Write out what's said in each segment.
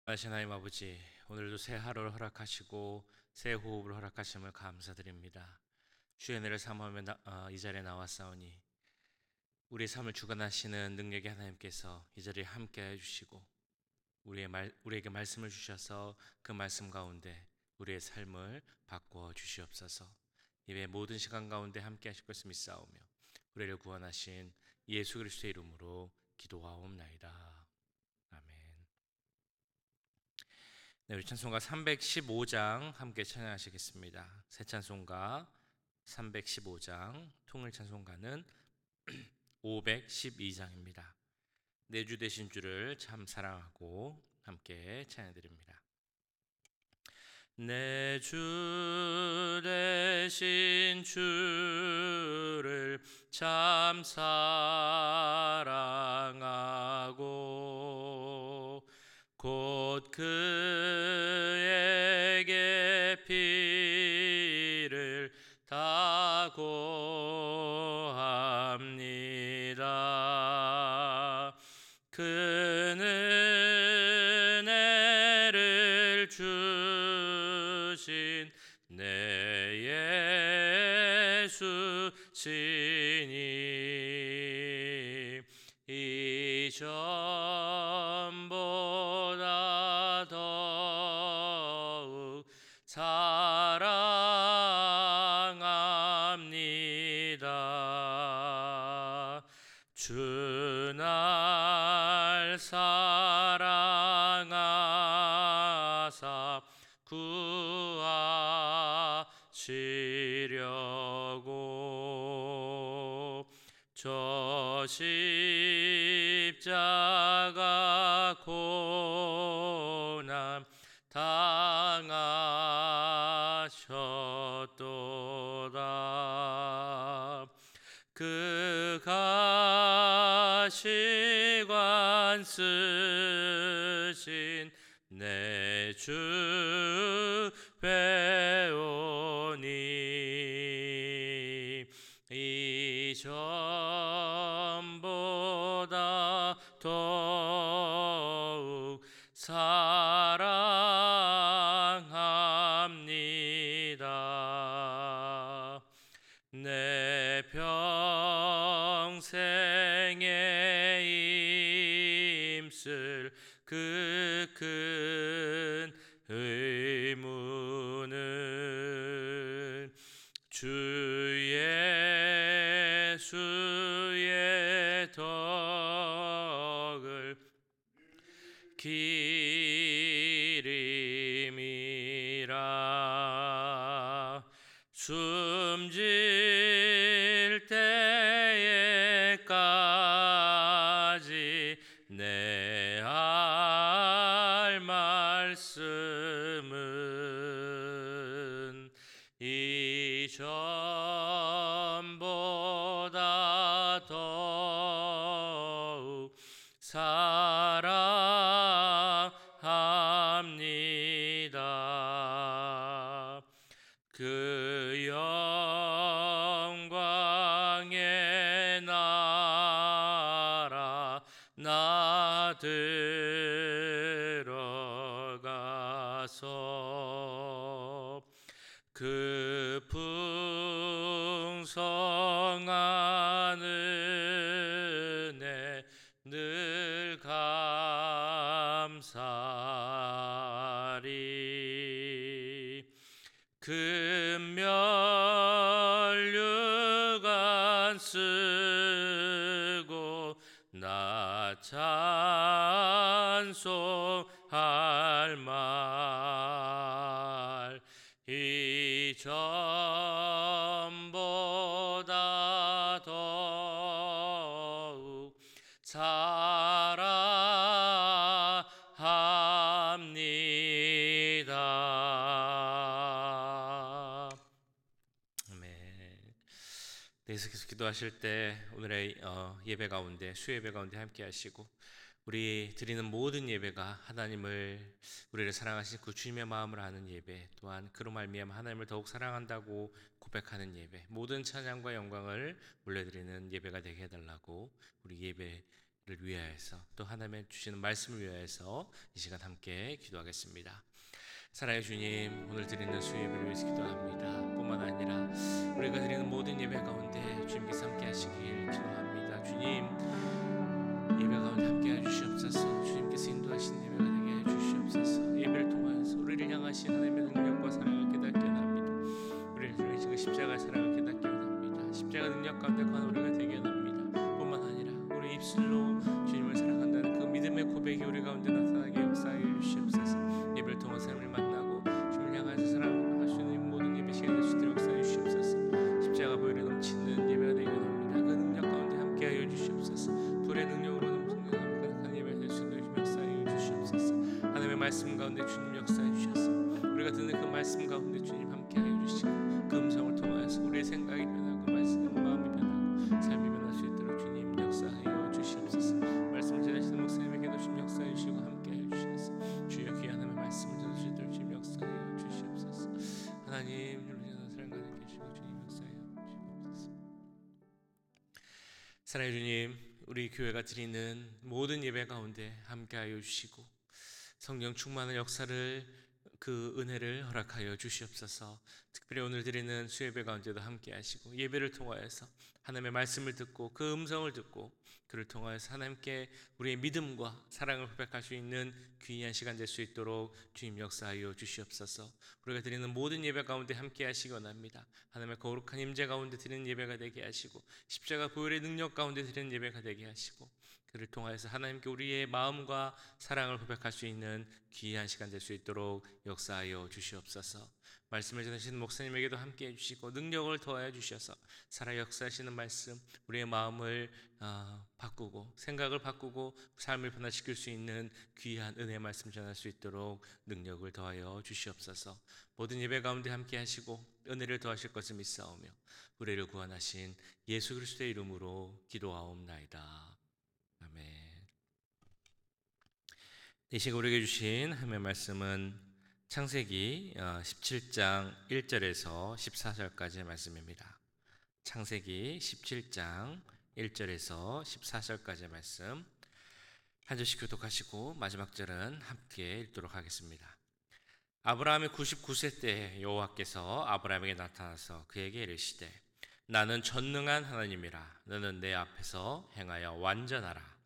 하신 하나님 아버지, 오늘도 새 하루를 허락하시고 새 호흡을 허락하심을 감사드립니다. 주의 은혜를 삼하며 이 자리에 나왔사오니 우리의 삶을 주관하시는 능력의 하나님께서 이 자리에 함께해 주시고 우리에게 말씀을 주셔서 그 말씀 가운데 우리의 삶을 바꾸어 주시옵소서. 예배 모든 시간 가운데 함께 하실 것을 믿사오며 우리를 구원하신 예수 그리스도의 이름으로 기도하옵나이다. 아멘. 네, 우리 찬송가 315장 함께 찬양하시겠습니다. 새 찬송가 315장, 통일 찬송가는 512장입니다. 내 주 되신 주를 참 사랑하고 함께 찬양드립니다. 내 주 되신 주를 참 사랑하고 곧 그에게 피를 다 고합니다. 그는 은혜를 주신 내 예수 시니 이전보다 더욱 사랑합니다. 주 날 사랑하사 구하시려고 저 십자가 고난 당하셨도다. 그 가시관 쓰신 내 주 배우니 이전보다 더욱 사랑합니다. 내 평생에 힘쓸 그 큰 의무는 주 예수의 덕을 기림이라. 숨질 때에까지 내 할 말씀은 이전보다 더욱 사랑합니다. 그 영광의 나라 나 들어가서 그 풍성한 은혜 늘 감사리. 금면류관 쓰고 나 찬송할 말 이전보다 더욱 사랑합니다. 아멘. 네, 계속 기도하실 때 오늘의 예배 가운데, 수예배 가운데 함께 하시고 우리 드리는 모든 예배가 우리를 사랑하신 그 주님의 마음을 아는 예배, 또한 그로 말미암아 하나님을 더욱 사랑한다고 고백하는 예배, 모든 찬양과 영광을 올려드리는 예배가 되게 해달라고 우리 예배 위하여서 또 하나님의 주시는 말씀을 위하여서 이 시간 함께 기도하겠습니다. 사랑의 주님, 오늘 드리는 수요예배를 위해서 기도합니다. 뿐만 아니라 우리가 드리는 모든 예배 가운데 주님께서 함께 하시길 기도합니다. 주님, 예배 가운데 함께 해주시옵소서. 주님께서 인도하시는 예배가 되게 해주시옵소서. 예배를 통하여서 우리를 향하신 하나님의 능력과 사랑을 깨닫게 합니다. 우리를 향하신 십자가의 사랑을 깨닫게 합니다. 십자가 능력 가운데 거한 우리가 되게 합니다. 뿐만 아니라 우리 입술로 주님을 사랑한다는 그 믿음의 고백이 우리 가운데 나타나게 역사하여 주시옵소서. 예배를 통한 삶을 만나고 주님을 향하여서 사랑할 수 있는 모든 예배 시간을 주시도록 역사하여 주시옵소서. 십자가 보혈에 넘치는 예배가 되게 합니다. 그 능력 가운데 함께하여 주시옵소서. 불의 능력으로 가득한 예배가 될 수 있도록 역사하여 주시옵소서. 하나님의 말씀 가운데 주님 역사해 주셔서 우리가 듣는 그 말씀 가운데 주님 함께하여 주시고 그 음성을 통하여서 우리의 생각이 변하고 마음이 변하고 삶이 변할 수 있도록 주님 역사하여 주시옵소서. 말씀을 전하시는 목사님에게도 주님 역사해 주시고 함께하여 주셔서 주여 귀한 하나님의 말씀을 전할 수 있도록 주님 역사하여 주시옵소서. 하나님 주님 사랑 가득 계시고 주님 역사하여 주시옵소서. 사랑의 주님, 우리 교회가 드리는 모든 예배 가운데 함께하여 주시고 성령 충만한 역사를 그 은혜를 허락하여 주시옵소서. 특별히 오늘 드리는 수예배 가운데도 함께 하시고 예배를 통하여서 하나님의 말씀을 듣고 그 음성을 듣고 그를 통하여서 하나님께 우리의 믿음과 사랑을 고백할 수 있는 귀한 시간 될 수 있도록 주님 역사하여 주시옵소서. 우리가 드리는 모든 예배 가운데 함께 하시기 원합니다. 하나님의 거룩한 임재 가운데 드리는 예배가 되게 하시고 십자가 보혈의 능력 가운데 드리는 예배가 되게 하시고 그를 통하여서 하나님께 우리의 마음과 사랑을 고백할 수 있는 귀한 시간 될 수 있도록 역사하여 주시옵소서. 말씀을 전하시는 목사님에게도 함께 해주시고 능력을 더하여 주셔서 살아 역사하시는 말씀 우리의 마음을 바꾸고 생각을 바꾸고 삶을 변화시킬 수 있는 귀한 은혜의 말씀 전할 수 있도록 능력을 더하여 주시옵소서. 모든 예배 가운데 함께 하시고 은혜를 더하실 것을 믿사오며 우리를 구원하신 예수 그리스도의 이름으로 기도하옵나이다. 아멘. 이 시간 우리에게 주신 하나님의 말씀은 창세기 17장 1절에서 14절까지의 말씀입니다. 창세기 17장 1절에서 14절까지의 말씀 한 절씩 교독하시고 마지막 절은 함께 읽도록 하겠습니다. 아브라함이 99세 때 여호와께서 아브라함에게 나타나서 그에게 이르시되 나는 전능한 하나님이라 너는 내 앞에서 행하여 완전하라.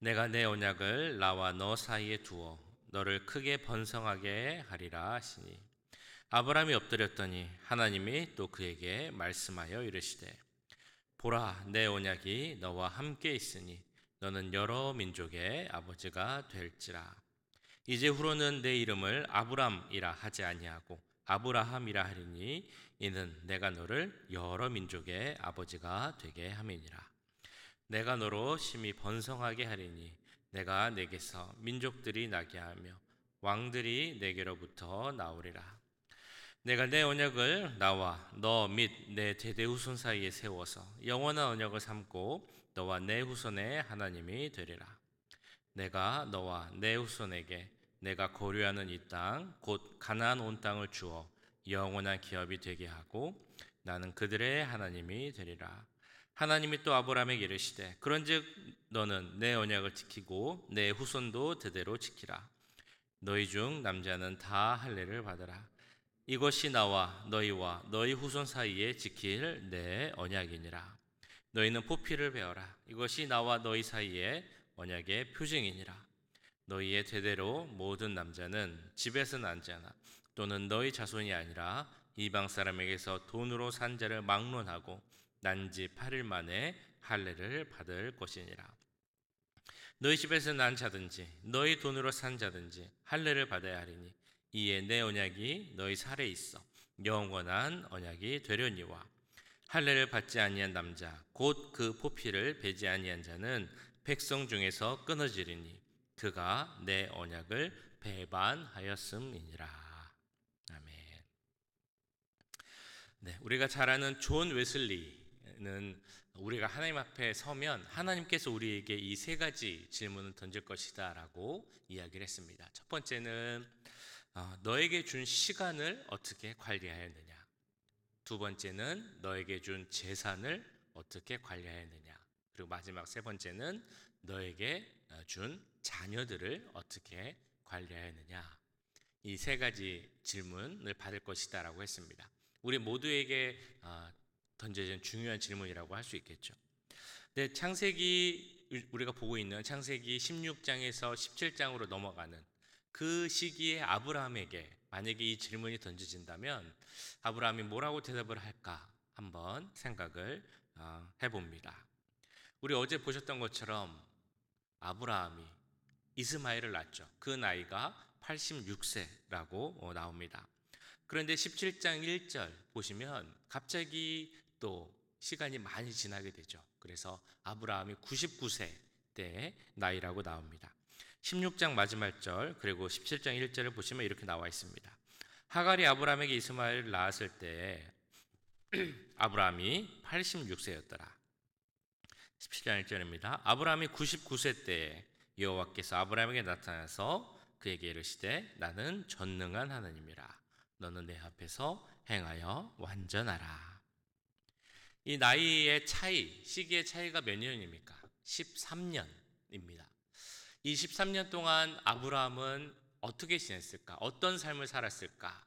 내가 내 언약을 나와 너 사이에 두어 너를 크게 번성하게 하리라 하시니 아브라함이 엎드렸더니 하나님이 또 그에게 말씀하여 이르시되 보라 내 언약이 너와 함께 있으니 너는 여러 민족의 아버지가 될지라. 이제 후로는 내 이름을 아브람이라 하지 아니하고 아브라함이라 하리니 이는 내가 너를 여러 민족의 아버지가 되게 함이니라. 내가 너로 심히 번성하게 하리니 내가 내게서 민족들이 나게 하며 왕들이 내게로부터 나오리라. 내가 내 언약을 나와 너 및 내 대대 후손 사이에 세워서 영원한 언약을 삼고 너와 내 후손의 하나님이 되리라. 내가 너와 내 후손에게 내가 거류하는 이 땅 곧 가나안 온 땅을 주어 영원한 기업이 되게 하고 나는 그들의 하나님이 되리라. 하나님이 또 아브라함에게 이르시되 그런즉 너는 내 언약을 지키고 내 후손도 대대로 지키라. 너희 중 남자는 다 할례를 받으라. 이것이 나와 너희와 너희 후손 사이에 지킬 내 언약이니라. 너희는 포피를 베어라. 이것이 나와 너희 사이에 언약의 표징이니라. 너희의 대대로 모든 남자는 집에서 난 자나 또는 너희 자손이 아니라 이방 사람에게서 돈으로 산 자를 막론하고 난지 8일 만에 할례를 받을 것이니라. 너희 집에서 난 자든지 너희 돈으로 산 자든지 할례를 받아야 하리니 이에 내 언약이 너희 살에 있어 영원한 언약이 되려니와 할례를 받지 아니한 남자 곧 그 포피를 베지 아니한 자는 백성 중에서 끊어지리니 그가 내 언약을 배반하였음이니라. 아멘. 네, 우리가 잘 아는 존 웨슬리는 우리가 하나님 앞에 서면 하나님께서 우리에게 이 세 가지 질문을 던질 것이다 라고 이야기를 했습니다. 첫 번째는 너에게 준 시간을 어떻게 관리하였느냐. 두 번째는 너에게 준 재산을 어떻게 관리하였느냐. 그리고 마지막 세 번째는 너에게 준 자녀들을 어떻게 관리하였느냐? 이 세 가지 질문을 받을 것이다라고 했습니다. 우리 모두에게 던져진 중요한 질문이라고 할 수 있겠죠. 근데 창세기 우리가 보고 있는 창세기 16장에서 17장으로 넘어가는 그 시기에 아브라함에게 만약에 이 질문이 던져진다면 아브라함이 뭐라고 대답을 할까 한번 생각을 해봅니다. 우리 어제 보셨던 것처럼 아브라함이 이스마엘을 낳죠. 그 나이가 86세라고 나옵니다. 그런데 17장 1절 보시면 갑자기 또 시간이 많이 지나게 되죠. 그래서 아브라함이 99세 때의 나이라고 나옵니다. 16장 마지막 절 그리고 17장 1절을 보시면 이렇게 나와 있습니다. 하갈이 아브라함에게 이스마엘을 낳았을 때 아브라함이 86세였더라. 17장 1절입니다. 아브라함이 99세 때에 여호와께서 아브라함에게 나타나서 그에게 이르시되 나는 전능한 하나님이라. 너는 내 앞에서 행하여 완전하라. 이 나이의 차이, 시기의 차이가 몇 년입니까? 13년입니다. 이 13년 동안 아브라함은 어떻게 지냈을까? 어떤 삶을 살았을까?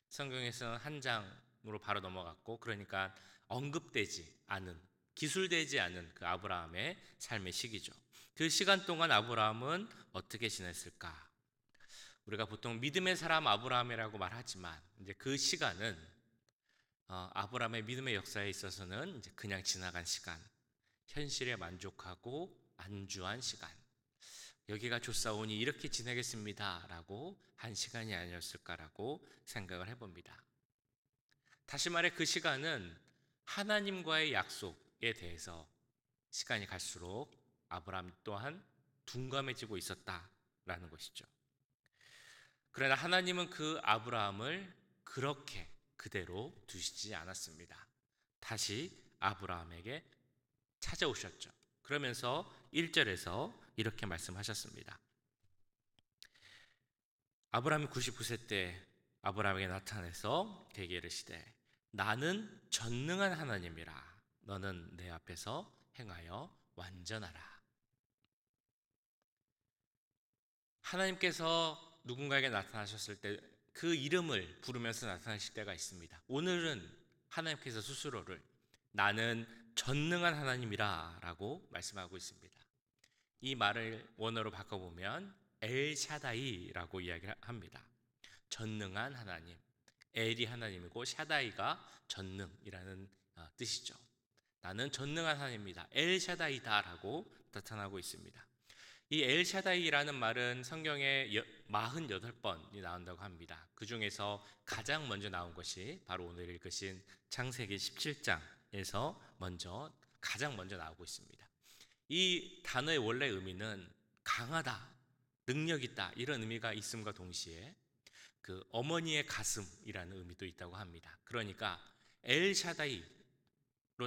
성경에서는 한 장으로 바로 넘어갔고, 그러니까 언급되지 않은, 기술되지 않은 그 아브라함의 삶의 시기죠. 그 시간 동안 아브라함은 어떻게 지냈을까? 우리가 보통 믿음의 사람 아브라함이라고 말하지만 이제 그 시간은 아브라함의 믿음의 역사에 있어서는 이제 그냥 지나간 시간, 현실에 만족하고 안주한 시간, 여기가 좋사오니 이렇게 지내겠습니다라고 한 시간이 아니었을까라고 생각을 해봅니다. 다시 말해 그 시간은 하나님과의 약속에 대해서 시간이 갈수록 아브라함 또한 둔감해지고 있었다라는 것이죠. 그러나 하나님은 그 아브라함을 그렇게 그대로 두시지 않았습니다. 다시 아브라함에게 찾아오셨죠. 그러면서 1절에서 이렇게 말씀하셨습니다. 아브라함이 99세 때 아브라함에게 나타나서 그에게 이르시되 나는 전능한 하나님이라. 너는 내 앞에서 행하여 완전하라. 하나님께서 누군가에게 나타나셨을 때 그 이름을 부르면서 나타나실 때가 있습니다. 오늘은 하나님께서 스스로를 나는 전능한 하나님이라 라고 말씀하고 있습니다. 이 말을 원어로 바꿔보면 엘샤다이라고 이야기를 합니다. 전능한 하나님, 엘이 하나님이고 샤다이가 전능이라는 뜻이죠. 나는 전능한 하나님입니다. 엘샤다이다 라고 나타나고 있습니다. 이 엘샤다이라는 말은 성경에 48번이 나온다고 합니다. 그 중에서 가장 먼저 나온 것이 바로 오늘 읽으신 창세기 17장에서 가장 먼저 나오고 있습니다. 이 단어의 원래 의미는 강하다, 능력 있다 이런 의미가 있음과 동시에 그 어머니의 가슴이라는 의미도 있다고 합니다. 그러니까 엘샤다이로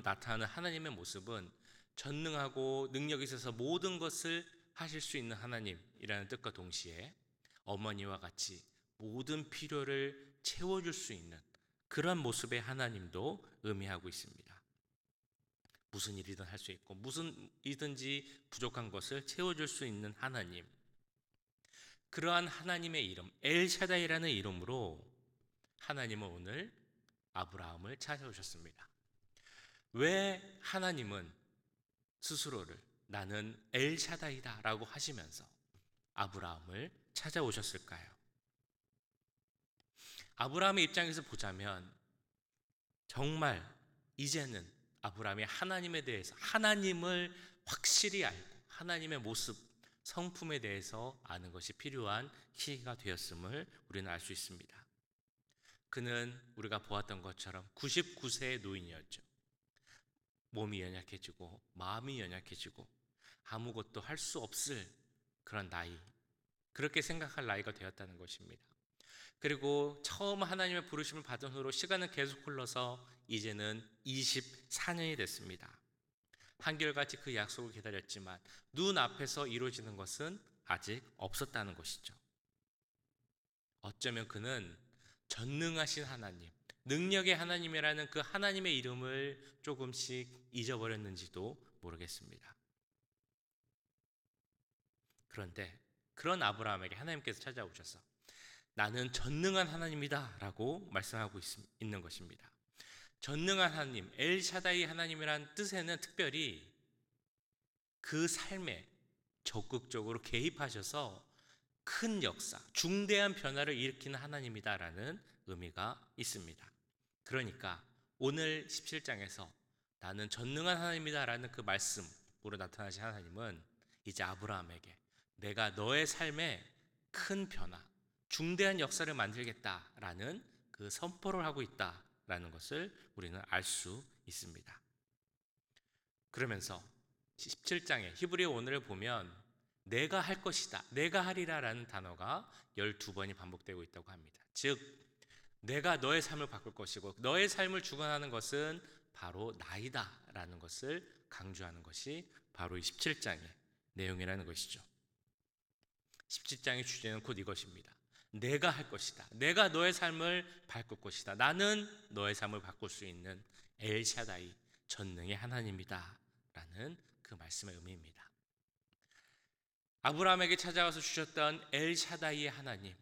나타나는 하나님의 모습은 전능하고 능력이 있어서 모든 것을 하실 수 있는 하나님이라는 뜻과 동시에 어머니와 같이 모든 필요를 채워줄 수 있는 그런 모습의 하나님도 의미하고 있습니다. 무슨 일이든 할 수 있고 무슨 이든지 부족한 것을 채워줄 수 있는 하나님, 그러한 하나님의 이름 엘샤다이라는 이름으로 하나님은 오늘 아브라함을 찾아오셨습니다. 왜 하나님은 스스로를 나는 엘샤다이다 라고 하시면서 아브라함을 찾아오셨을까요? 아브라함의 입장에서 보자면 정말 이제는 아브라함이 하나님에 대해서 하나님을 확실히 알고 하나님의 모습, 성품에 대해서 아는 것이 필요한 시기가 되었음을 우리는 알 수 있습니다. 그는 우리가 보았던 것처럼 99세의 노인이었죠. 몸이 연약해지고 마음이 연약해지고 아무것도 할 수 없을 그런 나이, 그렇게 생각할 나이가 되었다는 것입니다. 그리고 처음 하나님의 부르심을 받은 후로 시간은 계속 흘러서 이제는 24년이 됐습니다. 한결같이 그 약속을 기다렸지만 눈앞에서 이루어지는 것은 아직 없었다는 것이죠. 어쩌면 그는 전능하신 하나님, 능력의 하나님이라는 그 하나님의 이름을 조금씩 잊어버렸는지도 모르겠습니다. 그런데 그런 아브라함에게 하나님께서 찾아오셔서 나는 전능한 하나님이다 라고 말씀하고 있는 것입니다. 전능한 하나님, 엘샤다이 하나님이란 뜻에는 특별히 그 삶에 적극적으로 개입하셔서 큰 역사, 중대한 변화를 일으키는 하나님이다라는 의미가 있습니다. 그러니까 오늘 17장에서 나는 전능한 하나님이다라는 그 말씀으로 나타나신 하나님은 이제 아브라함에게 내가 너의 삶에 큰 변화, 중대한 역사를 만들겠다라는 그 선포를 하고 있다라는 것을 우리는 알 수 있습니다. 그러면서 17장의 히브리 원어를 보면 내가 할 것이다, 내가 하리라라는 단어가 12번이 반복되고 있다고 합니다. 즉 내가 너의 삶을 바꿀 것이고 너의 삶을 주관하는 것은 바로 나이다 라는 것을 강조하는 것이 바로 이 17장의 내용이라는 것이죠. 17장의 주제는 곧 이것입니다. 내가 할 것이다, 내가 너의 삶을 바꿀 것이다, 나는 너의 삶을 바꿀 수 있는 엘샤다이, 전능의 하나님이다 라는 그 말씀의 의미입니다. 아브라함에게 찾아와서 주셨던 엘샤다이의 하나님,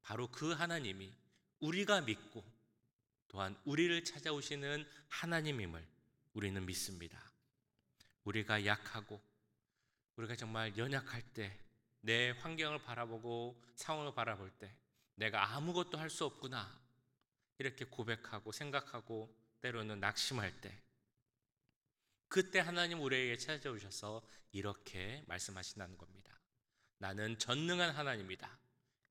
바로 그 하나님이 우리가 믿고 또한 우리를 찾아오시는 하나님임을 우리는 믿습니다. 우리가 약하고 우리가 정말 연약할 때, 내 환경을 바라보고 상황을 바라볼 때 내가 아무것도 할 수 없구나 이렇게 고백하고 생각하고 때로는 낙심할 때, 그때 하나님 우리에게 찾아오셔서 이렇게 말씀하신다는 겁니다. 나는 전능한 하나님이다,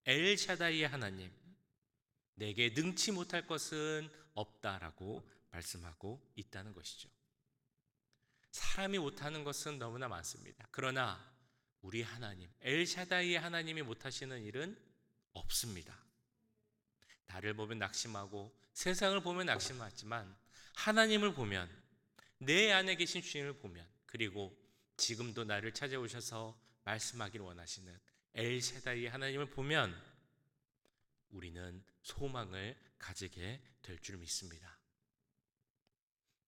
엘샤다이의 하나님, 내게 능치 못할 것은 없다라고 말씀하고 있다는 것이죠. 사람이 못하는 것은 너무나 많습니다. 그러나 우리 하나님, 엘샤다이의 하나님이 못하시는 일은 없습니다. 나를 보면 낙심하고 세상을 보면 낙심하지만 하나님을 보면, 내 안에 계신 주님을 보면, 그리고 지금도 나를 찾아오셔서 말씀하기를 원하시는 엘샤다이의 하나님을 보면 우리는 소망을 가지게 될 줄 믿습니다.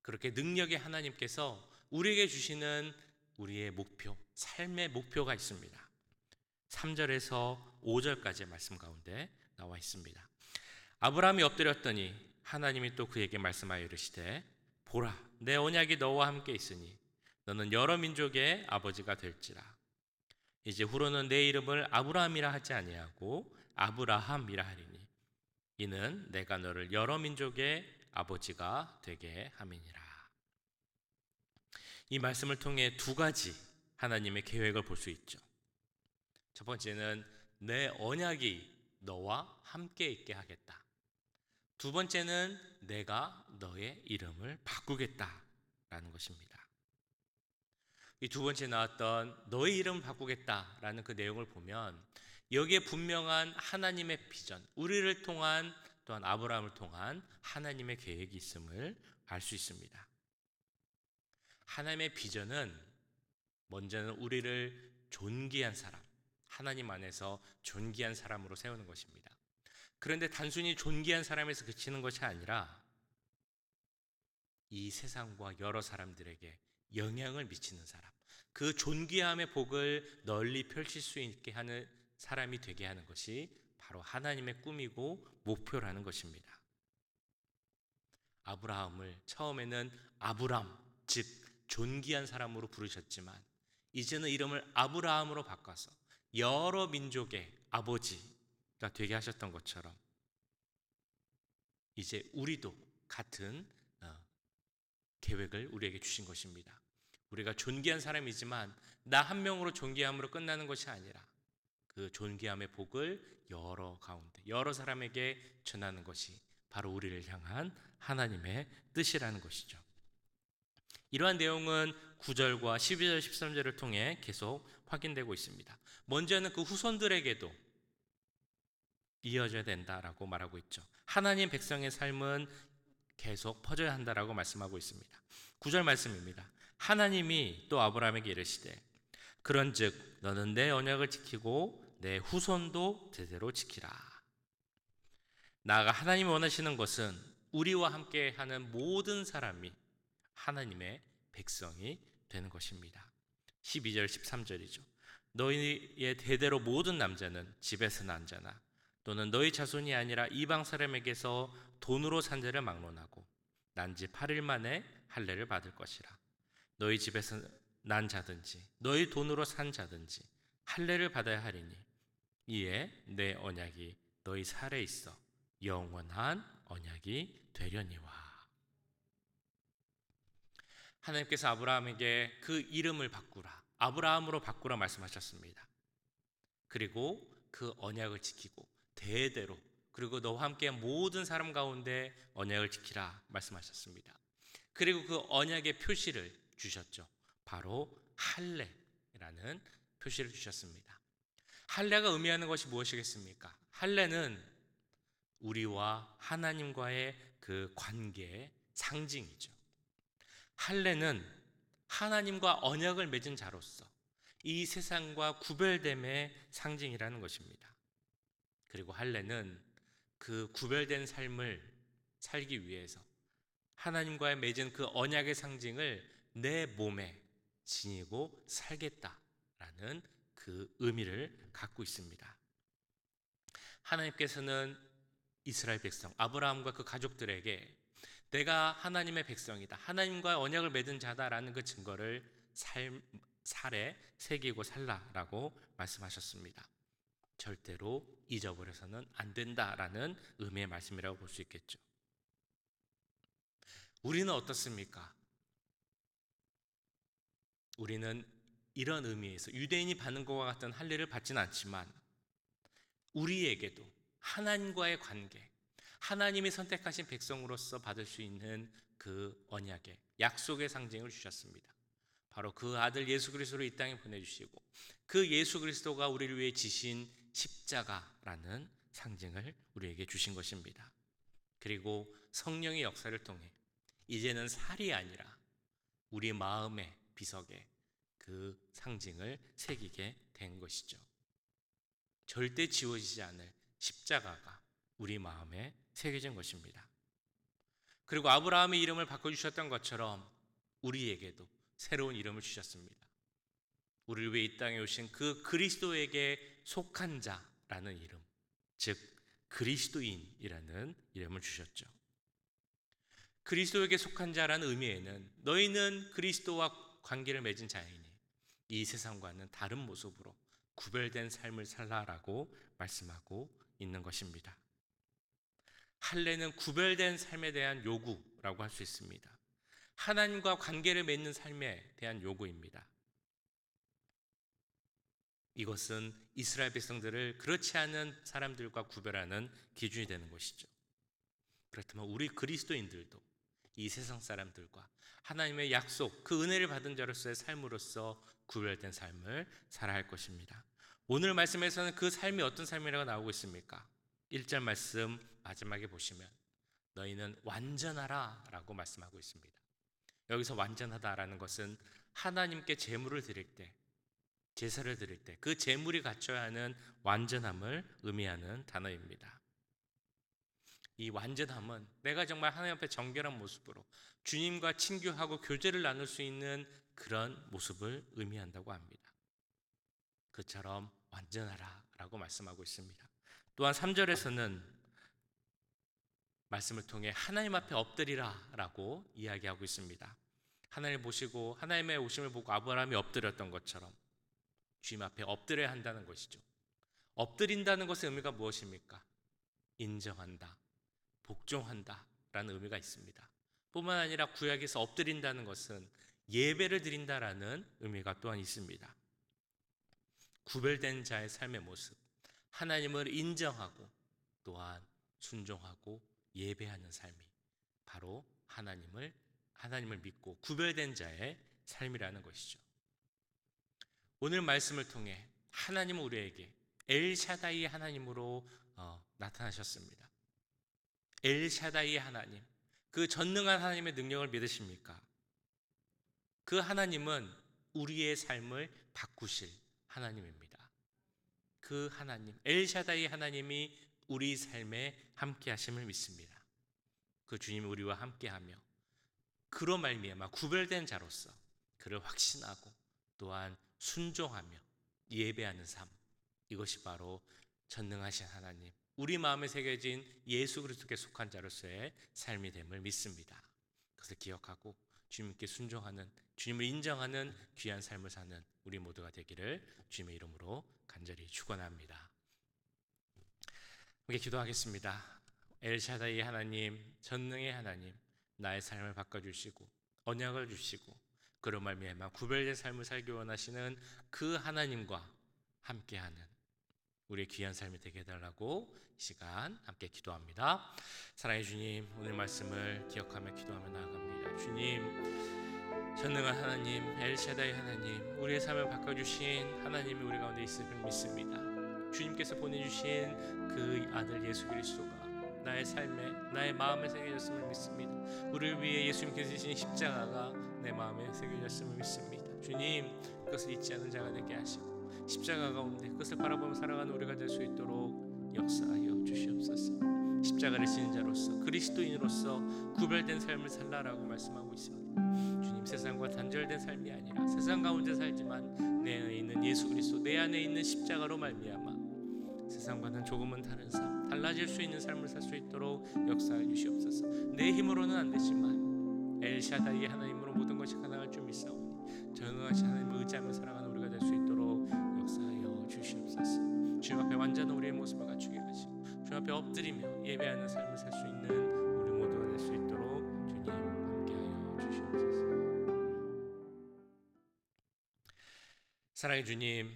그렇게 능력의 하나님께서 우리에게 주시는 우리의 목표, 삶의 목표가 있습니다. 3절에서 5절까지의 말씀 가운데 나와 있습니다. 아브라함이 엎드렸더니 하나님이 또 그에게 말씀하여 이르시되 보라, 내 언약이 너와 함께 있으니 너는 여러 민족의 아버지가 될지라. 이제 후로는 내 이름을 아브라함이라 하지 아니하고 아브라함이라 하리니 이는 내가 너를 여러 민족의 아버지가 되게 함이니라. 이 말씀을 통해 두 가지 하나님의 계획을 볼 수 있죠. 첫 번째는 내 언약이 너와 함께 있게 하겠다. 두 번째는 내가 너의 이름을 바꾸겠다라는 것입니다. 이 두 번째 나왔던 너의 이름을 바꾸겠다라는 그 내용을 보면 여기에 분명한 하나님의 비전, 우리를 통한 또한 아브라함을 통한 하나님의 계획이 있음을 알 수 있습니다. 하나님의 비전은 먼저는 우리를 존귀한 사람, 하나님 안에서 존귀한 사람으로 세우는 것입니다. 그런데 단순히 존귀한 사람에서 그치는 것이 아니라 이 세상과 여러 사람들에게 영향을 미치는 사람, 그 존귀함의 복을 널리 펼칠 수 있게 하는 사람이 되게 하는 것이 바로 하나님의 꿈이고 목표라는 것입니다. 아브라함을 처음에는 아브람, 즉 존귀한 사람으로 부르셨지만 이제는 이름을 아브라함으로 바꿔서 여러 민족의 아버지가 되게 하셨던 것처럼 이제 우리도 같은 계획을 우리에게 주신 것입니다. 우리가 존귀한 사람이지만 나 한 명으로 존귀함으로 끝나는 것이 아니라 그 존귀함의 복을 여러 가운데 여러 사람에게 전하는 것이 바로 우리를 향한 하나님의 뜻이라는 것이죠. 이러한 내용은 9절과 12절, 13절을 통해 계속 확인되고 있습니다. 먼저는 그 후손들에게도 이어져야 된다라고 말하고 있죠. 하나님 백성의 삶은 계속 퍼져야 한다라고 말씀하고 있습니다. 9절 말씀입니다. 하나님이 또 아브라함에게 이르시되 그런즉 너는 내 언약을 지키고 내 후손도 제대로 지키라. 나아가 하나님이 원하시는 것은 우리와 함께하는 모든 사람이 하나님의 백성이 되는 것입니다. 12절 13절이죠. 너희의 대대로 모든 남자는 집에서 난 자나 또는 너희 자손이 아니라 이방 사람에게서 돈으로 산 자를 막론하고 난 지 8일 만에 할례를 받을 것이라. 너희 집에서 난 자든지 너희 돈으로 산 자든지 할례를 받아야 하리니 이에 내 언약이 너희 살에 있어 영원한 언약이 되려니와. 하나님께서 아브라함에게 그 이름을 바꾸라, 아브라함으로 바꾸라 말씀하셨습니다. 그리고 그 언약을 지키고 대대로, 그리고 너와 함께 모든 사람 가운데 언약을 지키라 말씀하셨습니다. 그리고 그 언약의 표시를 주셨죠. 바로 할례라는 표시를 주셨습니다. 할례가 의미하는 것이 무엇이겠습니까? 할례는 우리와 하나님과의 그 관계의 상징이죠. 할례는 하나님과 언약을 맺은 자로서 이 세상과 구별됨의 상징이라는 것입니다. 그리고 할례는 그 구별된 삶을 살기 위해서 하나님과의 맺은 그 언약의 상징을 내 몸에 지니고 살겠다라는 그 의미를 갖고 있습니다. 하나님께서는 이스라엘 백성 아브라함과 그 가족들에게 내가 하나님의 백성이다, 하나님과의 언약을 맺은 자다라는 그 증거를 살에 새기고 살라라고 말씀하셨습니다. 절대로 잊어버려서는 안 된다라는 의미의 말씀이라고 볼 수 있겠죠. 우리는 어떻습니까? 우리는 이런 의미에서 유대인이 받는 것과 같은 할례를 받지는 않지만 우리에게도 하나님과의 관계, 하나님이 선택하신 백성으로서 받을 수 있는 그 언약의 약속의 상징을 주셨습니다. 바로 그 아들 예수 그리스도를 이 땅에 보내주시고 그 예수 그리스도가 우리를 위해 지신 십자가라는 상징을 우리에게 주신 것입니다. 그리고 성령의 역사를 통해 이제는 살이 아니라 우리 마음의 비석에 그 상징을 새기게 된 것이죠. 절대 지워지지 않을 십자가가 우리 마음에 새겨진 것입니다. 그리고 아브라함의 이름을 바꿔주셨던 것처럼 우리에게도 새로운 이름을 주셨습니다. 우리를 위해 이 땅에 오신 그 그리스도에게 속한 자라는 이름, 즉 그리스도인이라는 이름을 주셨죠. 그리스도에게 속한 자라는 의미에는 너희는 그리스도와 관계를 맺은 자이니 이 세상과는 다른 모습으로 구별된 삶을 살라라고 말씀하고 있는 것입니다. 할례는 구별된 삶에 대한 요구라고 할 수 있습니다. 하나님과 관계를 맺는 삶에 대한 요구입니다. 이것은 이스라엘 백성들을 그렇지 않은 사람들과 구별하는 기준이 되는 것이죠. 그렇다면 우리 그리스도인들도 이 세상 사람들과 하나님의 약속, 그 은혜를 받은 자로서의 삶으로서 구별된 삶을 살아야 할 것입니다. 오늘 말씀에서는 그 삶이 어떤 삶이라고 나오고 있습니까? 1절 말씀 마지막에 보시면 너희는 완전하라 라고 말씀하고 있습니다. 여기서 완전하다라는 것은 하나님께 제물을 드릴 때, 제사를 드릴 때 그 제물이 갖춰야 하는 완전함을 의미하는 단어입니다. 이 완전함은 내가 정말 하나님 앞에 정결한 모습으로 주님과 친교하고 교제를 나눌 수 있는 그런 모습을 의미한다고 합니다. 그처럼 완전하라 라고 말씀하고 있습니다. 또한 3절에서는 말씀을 통해 하나님 앞에 엎드리라 라고 이야기하고 있습니다. 하나님을 보시고 하나님의 오심을 보고 아브라함이 엎드렸던 것처럼 주님 앞에 엎드려야 한다는 것이죠. 엎드린다는 것의 의미가 무엇입니까? 인정한다, 복종한다 라는 의미가 있습니다. 뿐만 아니라 구약에서 엎드린다는 것은 예배를 드린다라는 의미가 또한 있습니다. 구별된 자의 삶의 모습, 하나님을 인정하고 또한 순종하고 예배하는 삶이 바로 하나님을 믿고 구별된 자의 삶이라는 것이죠. 오늘 말씀을 통해 하나님은 우리에게 엘샤다이 하나님으로 나타나셨습니다. 엘샤다이 하나님, 그 전능한 하나님의 능력을 믿으십니까? 그 하나님은 우리의 삶을 바꾸실 하나님입니다. 그 하나님, 엘샤다이 하나님이 우리 삶에 함께 하심을 믿습니다. 그 주님이 우리와 함께하며 그로 말미암아 구별된 자로서 그를 확신하고 또한 순종하며 예배하는 삶, 이것이 바로 전능하신 하나님, 우리 마음에 새겨진 예수 그리스도께 속한 자로서의 삶이 됨을 믿습니다. 그것을 기억하고 주님께 순종하는, 주님을 인정하는 귀한 삶을 사는 우리 모두가 되기를 주님의 이름으로 간절히 축원합니다. 함께 기도하겠습니다. 엘샤다이 하나님, 전능의 하나님, 나의 삶을 바꿔주시고 언약을 주시고 그로 말미암아 구별된 삶을 살기 원하시는 그 하나님과 함께하는 우리의 귀한 삶이 되게 해달라고 이 시간 함께 기도합니다. 사랑해 주님, 오늘 말씀을 기억하며 기도하며 나아갑니다. 주님, 전능한 하나님, 엘샤다이 하나님, 우리의 삶을 바꿔주신 하나님이 우리 가운데 있음을 믿습니다. 주님께서 보내주신 그 아들 예수 그리스도가 나의 삶에, 나의 마음에 새겨졌음을 믿습니다. 우리를 위해 예수님께서 지신 십자가가 내 마음에 새겨졌음을 믿습니다. 주님, 그것을 잊지 않은 자가 되게 하시고 십자가 가운데 그것을 바라보며 살아가는 우리가 될 수 있도록 역사하여 주시옵소서. 십자가를 지닌 자로서, 그리스도인으로서 구별된 삶을 살라라고 말씀하고 있습니다. 주님, 세상과 단절된 삶이 아니라 세상 가운데 살지만 내 안에 있는 예수 그리스도, 내 안에 있는 십자가로 말미암아 세상과는 조금은 다른 삶, 달라질 수 있는 삶을 살 수 있도록 역사해 주시옵소서. 내 힘으로는 안 되지만 엘샤다이의 하나님으로 모든 것이 가능할 줄 믿사오니 전능하신 하나님을 의지하며 살아가는 우리가 될 수 있도록 역사하여 주시옵소서. 주님 앞에 완전한 우리의 모습을 갖추게 하시고 주님 앞에 엎드리며 예배하는 삶을 살 수 있는 우리 모두가 될 수 있도록 주님 함께하여 주시옵소서. 사랑의 주님,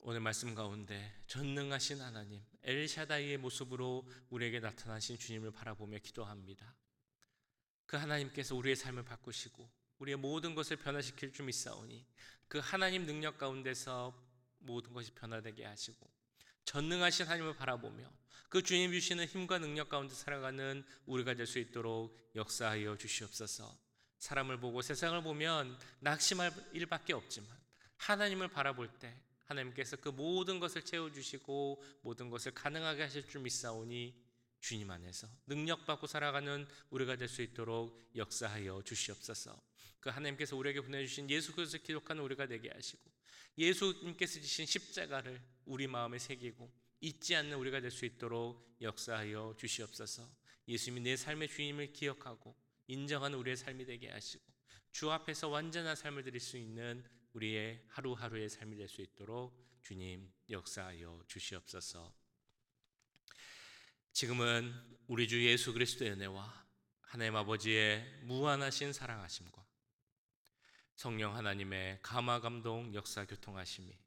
오늘 말씀 가운데 전능하신 하나님 엘샤다이의 모습으로 우리에게 나타나신 주님을 바라보며 기도합니다. 그 하나님께서 우리의 삶을 바꾸시고 우리의 모든 것을 변화시킬 줄 믿사오니 그 하나님 능력 가운데서 모든 것이 변화되게 하시고 전능하신 하나님을 바라보며 그 주님 주시는 힘과 능력 가운데 살아가는 우리가 될 수 있도록 역사하여 주시옵소서. 사람을 보고 세상을 보면 낙심할 일밖에 없지만 하나님을 바라볼 때 하나님께서 그 모든 것을 채워주시고 모든 것을 가능하게 하실 줄 믿사오니 주님 안에서 능력받고 살아가는 우리가 될 수 있도록 역사하여 주시옵소서. 그 하나님께서 우리에게 보내주신 예수 그리스도를 기록하는 우리가 되게 하시고 예수님께서 지신 십자가를 우리 마음에 새기고 잊지 않는 우리가 될 수 있도록 역사하여 주시옵소서. 예수님이 내 삶의 주님을 기억하고 인정하는 우리의 삶이 되게 하시고 주 앞에서 완전한 삶을 드릴 수 있는 우리의 하루하루의 삶이 될 수 있도록 주님 역사하여 주시옵소서. 지금은 우리 주 예수 그리스도의 은혜와 하나님 아버지의 무한하신 사랑하심과 성령 하나님의 감화 감동 역사 교통하심이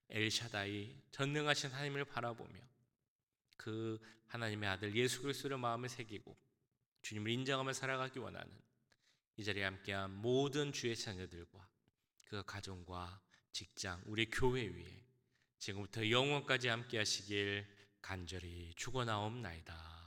엘샤다이 전능하신 하나님을 바라보며 그 하나님의 아들 예수 그리스도를 마음에 새기고 주님을 인정하며 살아가기 원하는 이 자리에 함께한 모든 주의 자녀들과 그 가정과 직장, 우리 교회 위에 지금부터 영원까지 함께 하시길 간절히 축원하옵나이다.